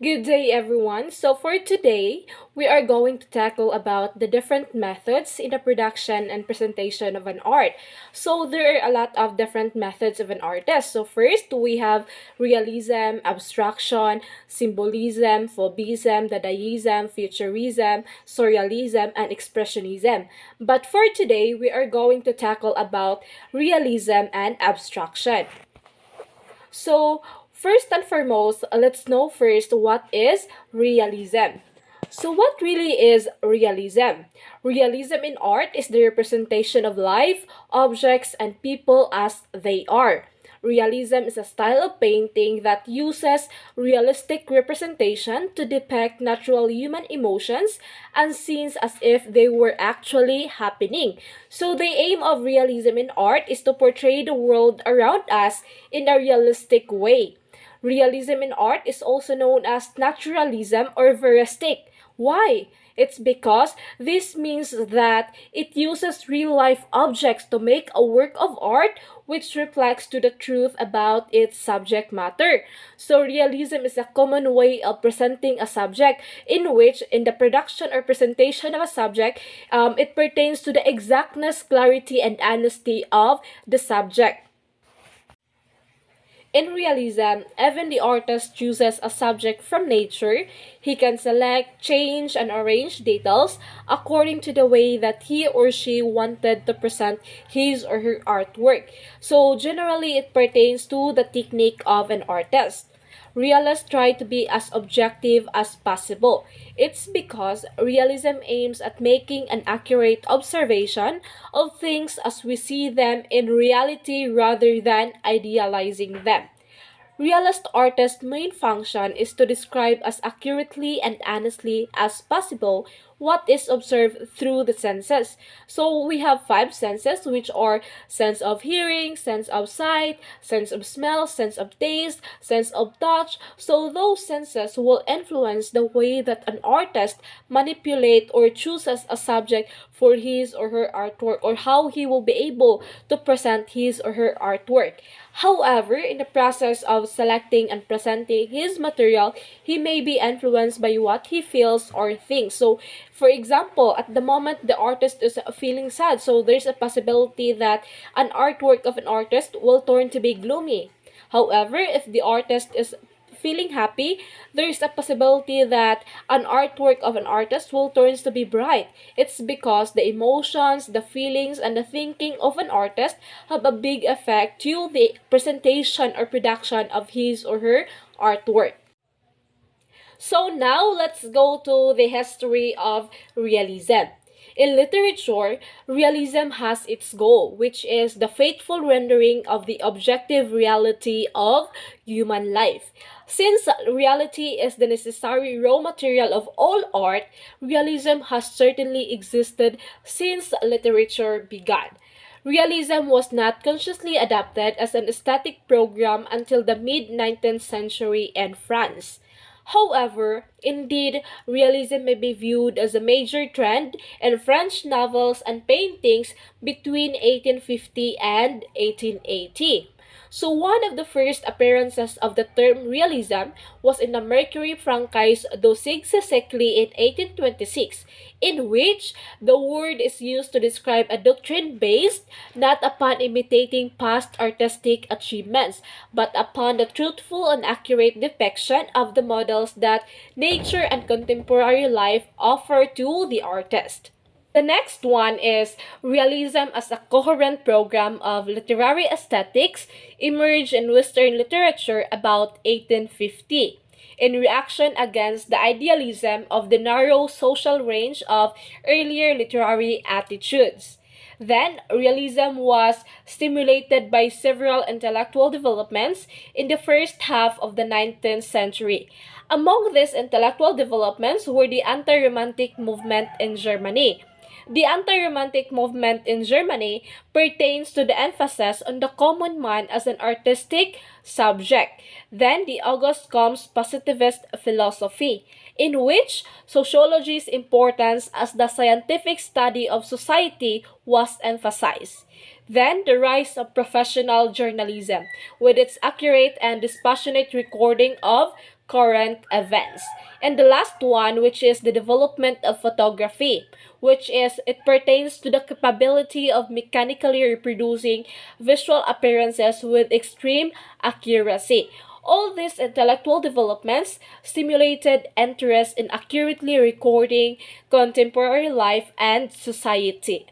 Good day everyone. So for today, we are going to tackle about the different methods in the production and presentation of an art. So there are a lot of different methods of an artist. So first, we have realism, abstraction, symbolism, fauvism, dadaism, futurism, surrealism, and expressionism. But for today, we are going to tackle about realism and abstraction. So, first and foremost, let's know first what is realism. So, what really is realism? Realism in art is the representation of life, objects, and people as they are. Realism is a style of painting that uses realistic representation to depict natural human emotions and scenes as if they were actually happening. So, the aim of realism in art is to portray the world around us in a realistic way. Realism in art is also known as naturalism or veristic. Why? It's because this means that it uses real life objects to make a work of art which reflects to the truth about its subject matter. So realism is a common way of presenting a subject in which in the production or presentation of a subject, it pertains to the exactness, clarity, and honesty of the subject. In realism, even the artist chooses a subject from nature, he can select, change, and arrange details according to the way that he or she wanted to present his or her artwork. So, generally, it pertains to the technique of an artist. Realists try to be as objective as possible. It's because realism aims at making an accurate observation of things as we see them in reality rather than idealizing them. Realist artists' main function is to describe as accurately and honestly as possible what is observed through the senses. So we have five senses, which are sense of hearing, sense of sight, sense of smell, sense of taste, sense of touch. So those senses will influence the way that an artist manipulate or chooses a subject for his or her artwork, or how he will be able to present his or her artwork. However, in the process of selecting and presenting his material, he may be influenced by what he feels or thinks. So, for example, at the moment the artist is feeling sad, so there's a possibility that an artwork of an artist will turn to be gloomy. However, if the artist is feeling happy, there is a possibility that an artwork of an artist will turn to be bright. It's because the emotions, the feelings, and the thinking of an artist have a big effect to the presentation or production of his or her artwork. So now let's go to the history of realism. In literature, realism has its goal, which is the faithful rendering of the objective reality of human life. Since reality is the necessary raw material of all art, realism has certainly existed since literature began. Realism was not consciously adopted as an aesthetic program until the mid 19th century in France. However, indeed, realism may be viewed as a major trend in French novels and paintings between 1850 and 1880. So one of the first appearances of the term realism was in the Mercury franchise Do Siècle Siècle in 1826, in which the word is used to describe a doctrine based not upon imitating past artistic achievements, but upon the truthful and accurate depiction of the models that nature and contemporary life offer to the artist. The next one is realism as a coherent program of literary aesthetics emerged in Western literature about 1850 in reaction against the idealism of the narrow social range of earlier literary attitudes. Then, realism was stimulated by several intellectual developments in the first half of the 19th century. Among these intellectual developments were the anti-romantic movement in Germany. The anti-romantic movement in Germany pertains to the emphasis on the common man as an artistic subject. Then the August Comte's positivist philosophy, in which sociology's importance as the scientific study of society was emphasized. Then the rise of professional journalism, with its accurate and dispassionate recording of current events. And the last one, which is the development of photography, which is it pertains to the capability of mechanically reproducing visual appearances with extreme accuracy. All these intellectual developments stimulated interest in accurately recording contemporary life and society.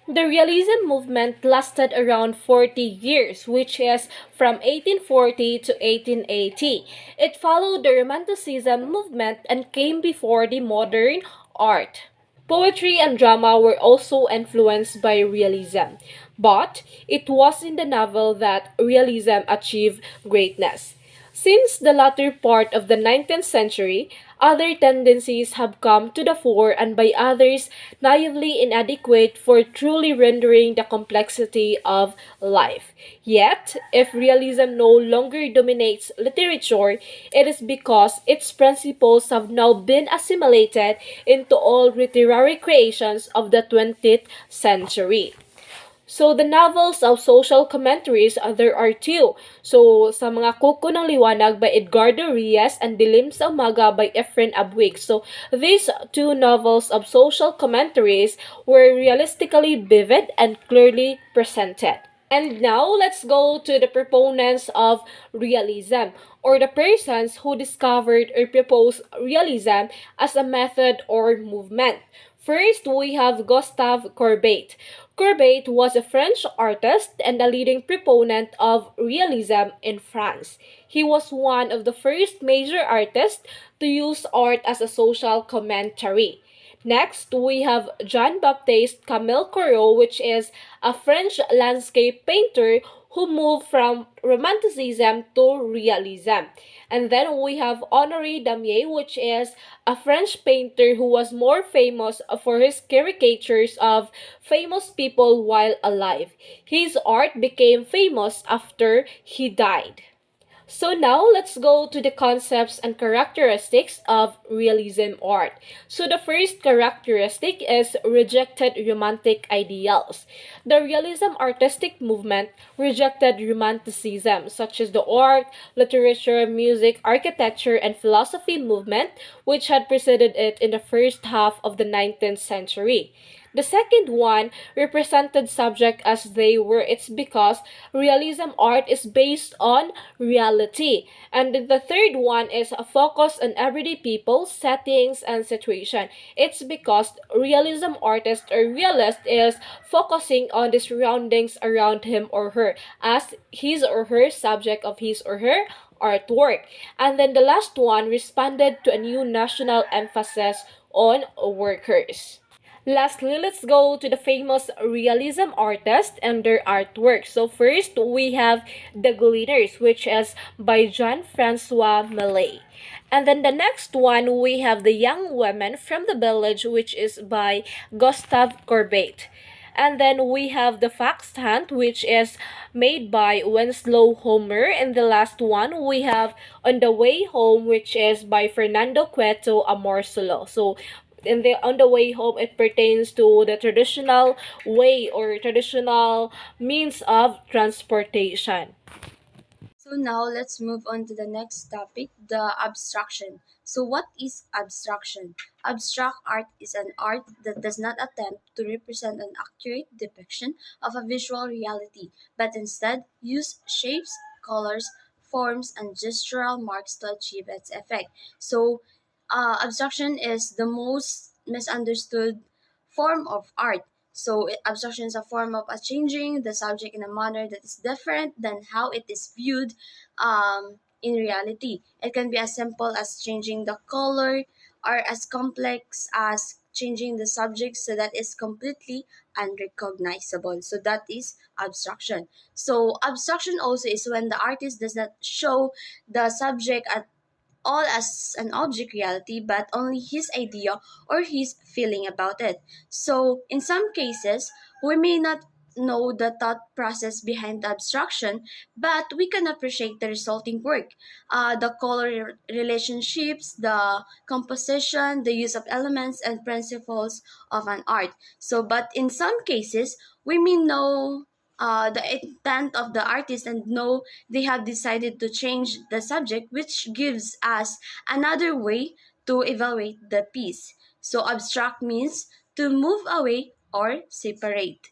The realism movement lasted around 40 years, which is from 1840 to 1880. It followed the Romanticism movement and came before the modern art. Poetry and drama were also influenced by realism, but it was in the novel that realism achieved greatness. Since the latter part of the 19th century, other tendencies have come to the fore and by others naively inadequate for truly rendering the complexity of life. Yet, if realism no longer dominates literature, it is because its principles have now been assimilated into all literary creations of the 20th century. So, the novels of social commentaries, there are two. So, sa mga Kuko ng Liwanag by Edgardo Reyes and Dilim sa Umaga by Efren Abwig. So, these two novels of social commentaries were realistically vivid and clearly presented. And now let's go to the proponents of realism, or the persons who discovered or proposed realism as a method or movement. First, we have Gustave Courbet. Courbet was a French artist and a leading proponent of realism in France. He was one of the first major artists to use art as a social commentary. Next, we have Jean-Baptiste Camille Corot, which is a French landscape painter who moved from Romanticism to Realism. And then we have Honoré Daumier, which is a French painter who was more famous for his caricatures of famous people while alive. His art became famous after he died. So now let's go to the concepts and characteristics of realism art. So the first characteristic is rejected romantic ideals. The realism artistic movement rejected romanticism, such as the art, literature, music, architecture, and philosophy movement, which had preceded it in the first half of the 19th century. The second one represented subject as they were. It's because realism art is based on reality. And the third one is a focus on everyday people, settings, and situation. It's because realism artist or realist is focusing on the surroundings around him or her as his or her subject of his or her artwork. And then the last one responded to a new national emphasis on workers. Lastly, let's go to the famous realism artists and their artwork. So first, we have The Glitters, which is by Jean-Francois Millet. And then the next one, we have The Young Women from the Village, which is by Gustave Courbet. And then we have The Fox Hunt, which is made by Winslow Homer. And the last one, we have On the Way Home, which is by Fernando Cueto Amorsolo. So in the on the way home, it pertains to the traditional way or traditional means of transportation. So now let's move on to the next topic, the abstraction. So what is abstraction? Abstract art is an art that does not attempt to represent an accurate depiction of a visual reality, but instead use shapes, colors, forms, and gestural marks to achieve its effect. So abstraction is the most misunderstood form of art. So abstraction is a form of changing the subject in a manner that is different than how it is viewed in reality. It can be as simple as changing the color or as complex as changing the subject so that it's completely unrecognizable. So that is abstraction. So abstraction also is when the artist does not show the subject at all as an object reality, but only his idea or his feeling about it. So, in some cases, we may not know the thought process behind the abstraction, but we can appreciate the resulting work, the color relationships, the composition, the use of elements and principles of an art. So, but in some cases, we may know. the intent of the artist, and no, they have decided to change the subject, which gives us another way to evaluate the piece. So abstract means to move away or separate.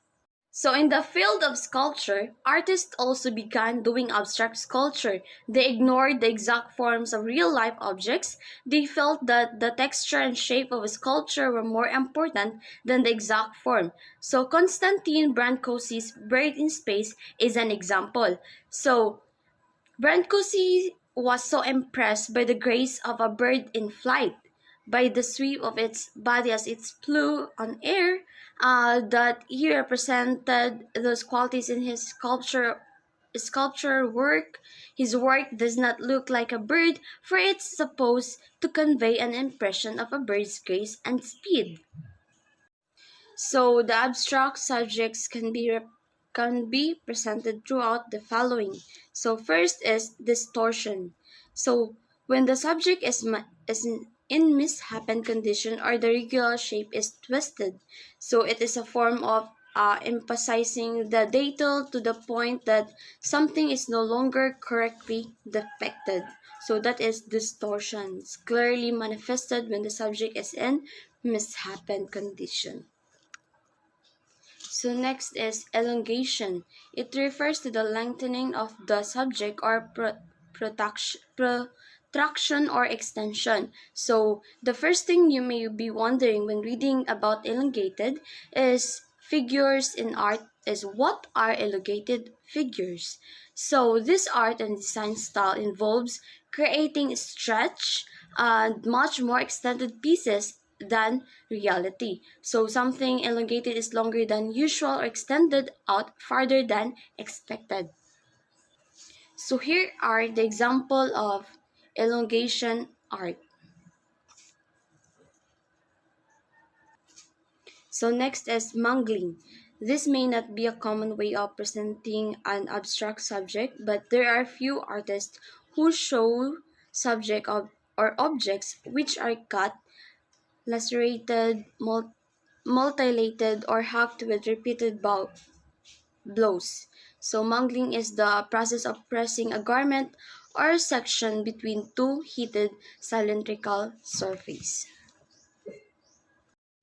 So, in the field of sculpture, artists also began doing abstract sculpture. They ignored the exact forms of real life objects. They felt that the texture and shape of a sculpture were more important than the exact form. So, Konstantin Brankowski's Bird in Space is an example. So, Brancusi was so impressed by the grace of a bird in flight, by the sweep of its body as it flew on air, that he represented those qualities in his sculpture work. His work does not look like a bird, for it's supposed to convey an impression of a bird's grace and speed. So the abstract subjects can be presented throughout the following. So first is distortion. So when the subject is in misshapen condition or the regular shape is twisted, so it is a form of emphasizing the detail to the point that something is no longer correctly depicted. So that is distortion. It's clearly manifested when the subject is in misshapen condition. So next is elongation. It refers to the lengthening of the subject or protraction or extension. So the first thing you may be wondering when reading about elongated is figures in art is what are elongated figures. So this art and design style involves creating stretch and much more extended pieces than reality. So something elongated is longer than usual or extended out farther than expected. So here are the example of elongation art. So next is mangling. This may not be a common way of presenting an abstract subject, but there are few artists who show subject of or objects which are cut, lacerated, mutilated, or hacked with repeated blows. So mangling is the process of pressing a garment or section between two heated cylindrical surfaces.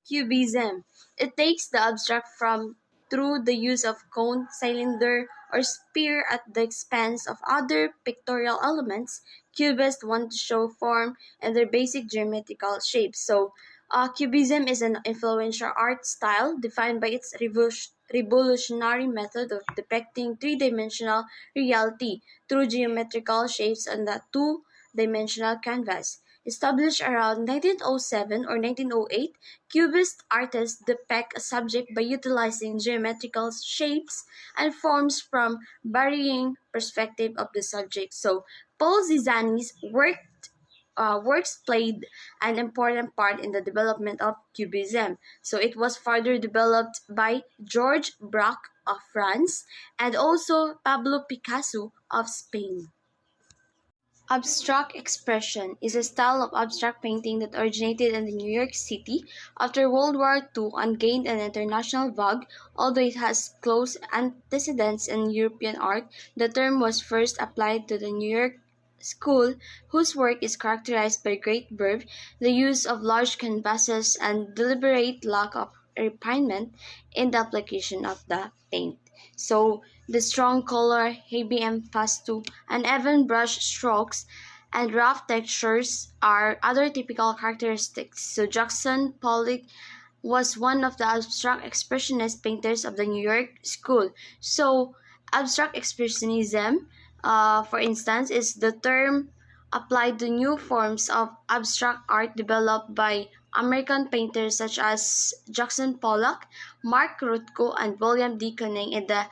Cubism. It takes the abstract from through the use of cone, cylinder, or sphere at the expense of other pictorial elements. Cubists want to show form and their basic geometrical shapes. So, Cubism is an influential art style defined by its revolutionary method of depicting three-dimensional reality through geometrical shapes on the two-dimensional canvas. Established around 1907 or 1908, Cubist artists depict a subject by utilizing geometrical shapes and forms from varying perspective of the subject. So, Paul Cézanne's works played an important part in the development of Cubism. So, it was further developed by Georges Braque of France and also Pablo Picasso of Spain. Abstract expression is a style of abstract painting that originated in New York City after World War II and gained an international vogue. Although it has close antecedents in European art, the term was first applied to the New York school, whose work is characterized by great verve, the use of large canvases, and deliberate lack of refinement in the application of the paint. So, the strong color, heavy emphasis, uneven brush strokes, and rough textures are other typical characteristics. So, Jackson Pollock was one of the abstract expressionist painters of the New York school. So, abstract expressionism, for instance, is the term applied to new forms of abstract art developed by American painters such as Jackson Pollock, Mark Rothko, and William D. Koenig in the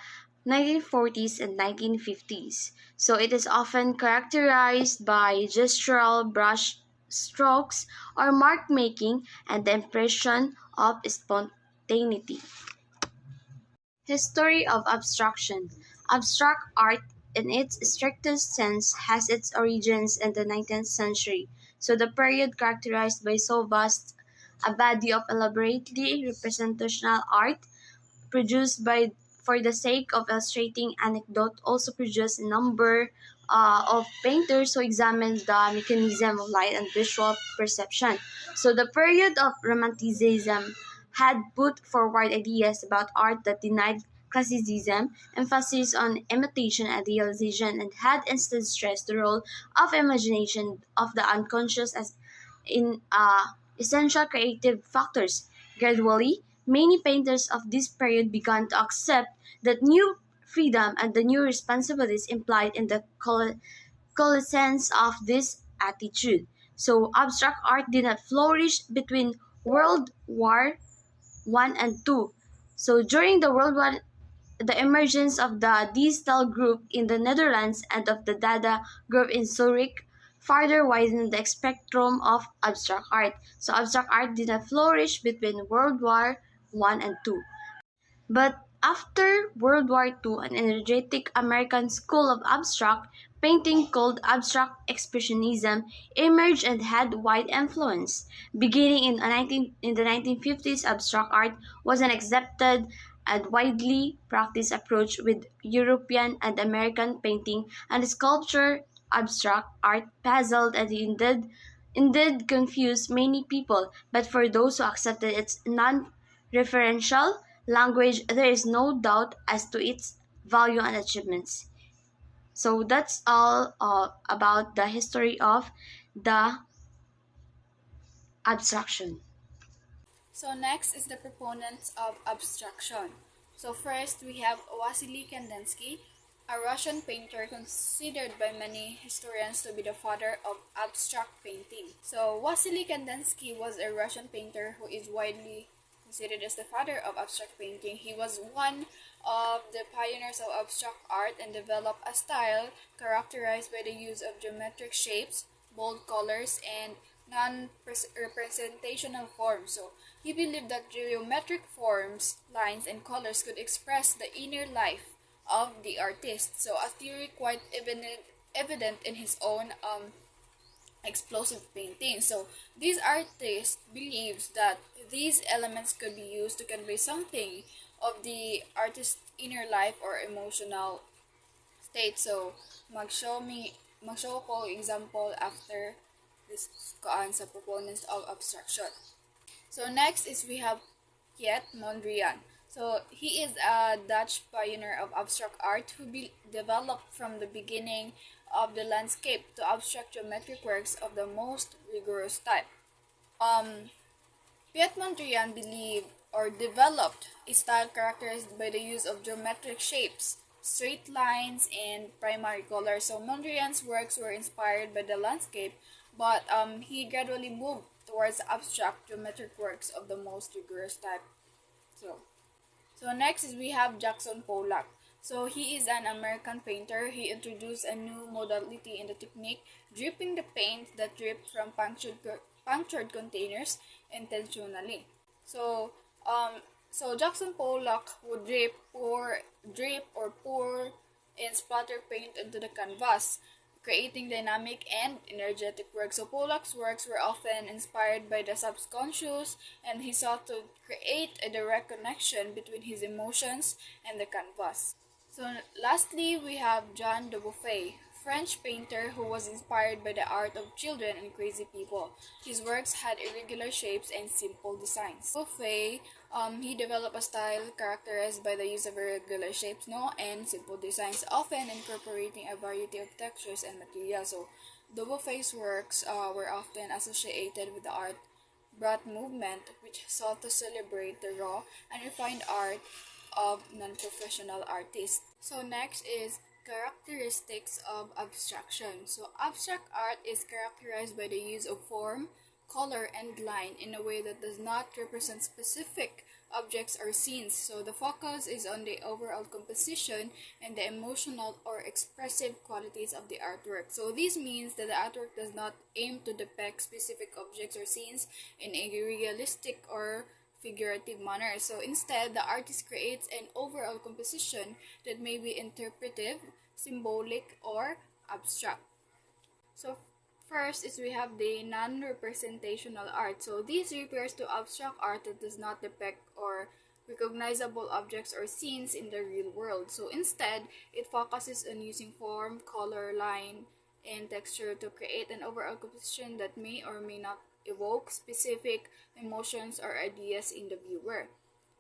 1940s and 1950s. So it is often characterized by gestural brush strokes or mark making and the impression of spontaneity. History of abstraction. Abstract art, in its strictest sense, has its origins in the 19th century, so the period characterized by so vast a body of elaborately representational art produced by for the sake of illustrating anecdote, also produced a number of painters who examined the mechanism of light and visual perception. So the period of Romanticism had put forward ideas about art that denied classicism, emphasis on imitation and idealization, and had instead stressed the role of imagination of the unconscious as in essential creative factors. Gradually, many painters of this period began to accept that new freedom and the new responsibilities implied in the coalescence of this attitude. So, abstract art did not flourish between World War One and Two. So, during the World War, the emergence of the D-style group in the Netherlands and of the Dada group in Zurich further widened the spectrum of abstract art. So abstract art did not flourish between World War One and Two. But after World War II, an energetic American school of abstract painting called Abstract Expressionism emerged and had wide influence. Beginning in the 1950s, abstract art was an accepted and widely practiced approach with European and American painting and sculpture. Abstract art puzzled and indeed confused many people, but for those who accepted its non-referential language, there is no doubt as to its value and achievements. So that's all about the history of the abstraction. So next is the proponents of abstraction. So first we have Wasily Kandinsky, a Russian painter considered by many historians to be the father of abstract painting. So Wasily Kandinsky was a Russian painter who is widely considered as the father of abstract painting. He was one of the pioneers of abstract art and developed a style characterized by the use of geometric shapes, bold colors, and non-representational forms. So he believed that geometric forms, lines, and colors could express the inner life of the artist. So a theory quite evident in his own explosive painting. So this artist believes that these elements could be used to convey something of the artist's inner life or emotional state. So mag-show ko example after this kaan sa proponents of abstraction. So next is we have Piet Mondrian. So he is a Dutch pioneer of abstract art who developed from the beginning of the landscape to abstract geometric works of the most rigorous type. Um, Piet Mondrian believed or developed a style characterized by the use of geometric shapes, straight lines, and primary colors. So Mondrian's works were inspired by the landscape, but he gradually moved towards abstract geometric works of the most rigorous type. So, so next is we have Jackson Pollock. So he is an American painter. He introduced a new modality in the technique, dripping the paint that dripped from punctured containers intentionally. So, so Jackson Pollock would drip or pour and splatter paint into the canvas, creating dynamic and energetic work. So Pollock's works were often inspired by the subconscious, and he sought to create a direct connection between his emotions and the canvas. So lastly, we have Jean de Buffet, French painter who was inspired by the art of children and crazy people. His works had irregular shapes and simple designs. Buffet, he developed a style characterized by the use of irregular shapes, no, and simple designs, often incorporating a variety of textures and materials. So, Buffet's works were often associated with the art brought movement, which sought to celebrate the raw and refined art of non-professional artists. So next is characteristics of abstraction. So abstract art is characterized by the use of form, color, and line in a way that does not represent specific objects or scenes. So the focus is on the overall composition and the emotional or expressive qualities of the artwork. So this means that the artwork does not aim to depict specific objects or scenes in a realistic or figurative manner. So instead, the artist creates an overall composition that may be interpretive, symbolic, or abstract. So first is we have the non-representational art. So this refers to abstract art that does not depict or recognizable objects or scenes in the real world. So instead, it focuses on using form, color, line, and texture to create an overall composition that may or may not evoke specific emotions or ideas in the viewer.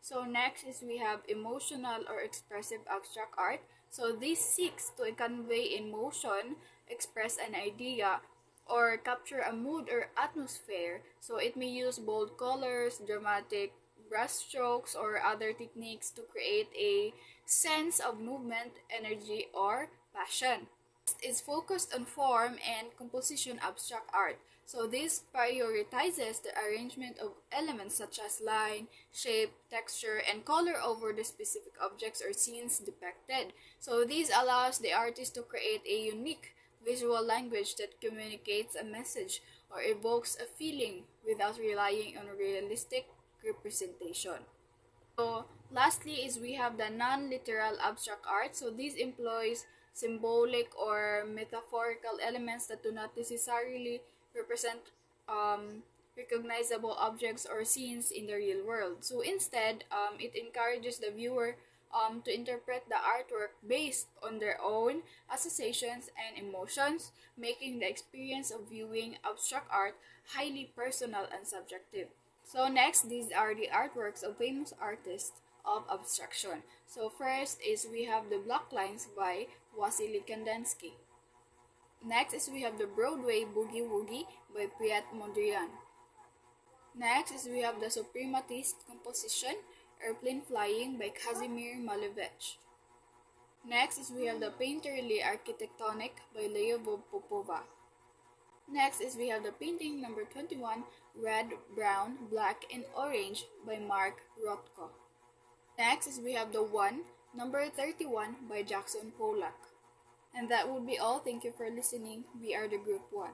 So next is we have emotional or expressive abstract art. So this seeks to convey emotion, express an idea, or capture a mood or atmosphere. So it may use bold colors, dramatic brushstrokes, or other techniques to create a sense of movement, energy, or passion. Is focused on form and composition abstract art. So this prioritizes the arrangement of elements such as line, shape, texture, and color over the specific objects or scenes depicted. So this allows the artist to create a unique visual language that communicates a message or evokes a feeling without relying on realistic representation. So lastly is we have the non-literal abstract art. So this employs symbolic or metaphorical elements that do not necessarily represent recognizable objects or scenes in the real world. So instead, it encourages the viewer to interpret the artwork based on their own associations and emotions, making the experience of viewing abstract art highly personal and subjective. So next, these are the artworks of famous artists of abstraction. So first is we have the Black Lines by Wassily Kandinsky. Next is we have the Broadway Boogie Woogie by Piet Mondrian. Next is we have the Suprematist composition Airplane Flying by Kazimir Malevich. Next is we have the Painterly Architectonic by Lyubov Popova. Next is we have the painting number 21, Red, Brown, Black, and Orange by Mark Rothko. Next is we have the one, number 31 by Jackson Pollock. And that would be all. Thank you for listening. We are the group 1.